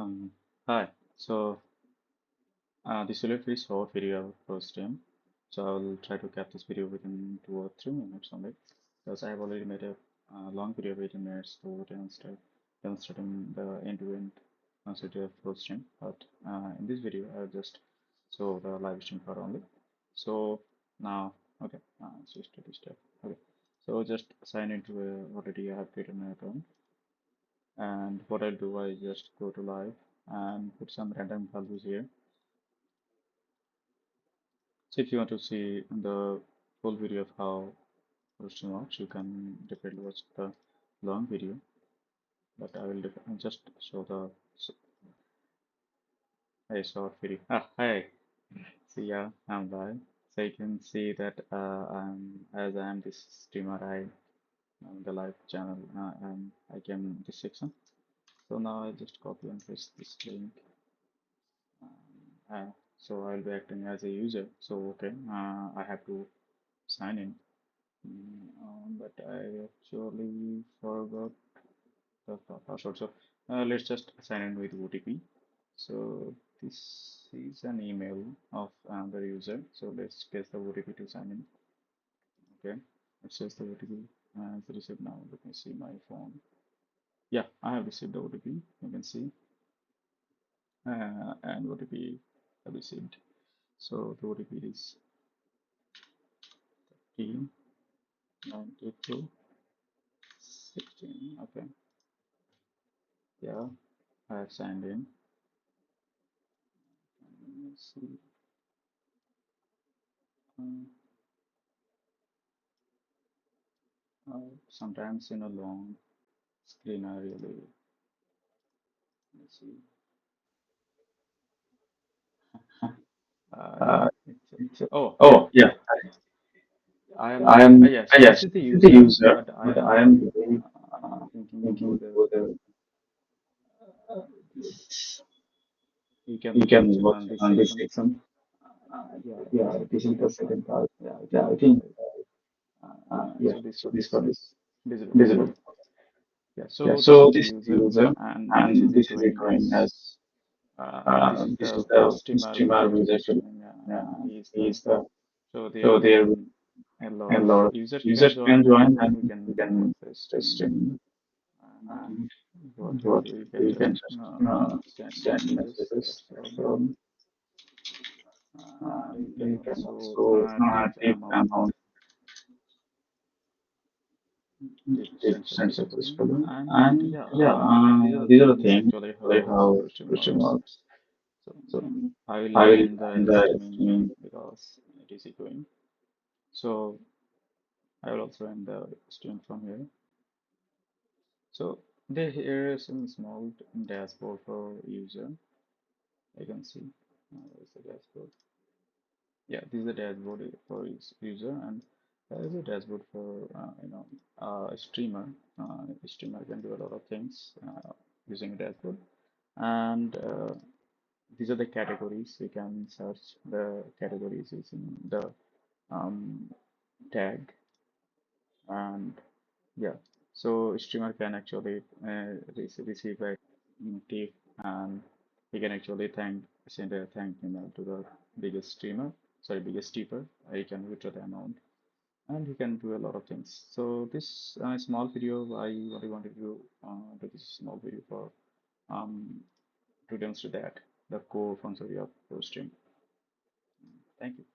Um, Hi. This will be a very short video of ProStream. So I will try to cap this video within 2 or 3 minutes only, because I have already made a long video of 18 minutes to demonstrating the end-to-end functionality of ProStream. But in this video, I will just show the live stream part only. So now, okay, switch to this step. Okay, so just sign into already I have created an account, and what I'll do, I just go to live and put some random values here. So if you want to see the full video of how roasting works, you can definitely watch the long video, but I will just show the a short video. Hi. So yeah, I'm live. So you can see that as I am this streamer, am the live channel, and I came this section. So now I just copy and paste this link. So I'll be acting as a user. So okay, I have to sign in. But I actually forgot the password. So let's just sign in with OTP. So this is an email of the user. So let's guess the OTP to sign in. Okay, it says the OTP has received now. Let me see my phone. Yeah, I have received the OTP. You can see, and OTP have received. So the OTP is 139216. Okay, yeah, I have signed in. Let's see. Uh, Sometimes in a long screen, I really, let's see. Yeah, oh, yeah, Yeah, I am, I am, yeah, so this yes, is the this is the user, user, but I but am I am very thinking thinking for the, for the, you can you watch can watch on this on this section. section. Yeah, this Yeah, is the this is the second part. second part. Yeah, I Yeah, think, I think, yeah, so this so one this is one is visible. visible. Yeah, Yeah, so this so is the this is the user, user, and this is and it this is it going going as, as, this is this the is the streamer who is streamer who actually is actually, streaming, and he is he the, is the, so there so will there be will a lot be a of lot of users can users can join, join, and and we we can can stream, stream. and what we'll What do, you can you just can just send send messages. messages. That's So and you can you can also also tip take amount, amount tip if send sent successfully, successfully. and And yeah, yeah, these are the these are the things things actually like how how ProStream ProStream works. works. So So I will I will end the end the streaming streaming. because it is echoing. So I will also end the stream from here. So here is a small dashboard for user. I can see. Where is the dashboard? Yeah, this is the dashboard for each user, and there is a dashboard for a streamer. A streamer can do a lot of things using a dashboard, and these are the categories. We can search the categories using the um, tag, and yeah, so streamer can actually receive a tip, and he can actually send a thank email to the biggest streamer, sorry, biggest tipper. He can withdraw the amount, and he can do a lot of things. So this small video, I really wanted to do this small video for to demonstrate that the core functionality of ProStream. Thank you.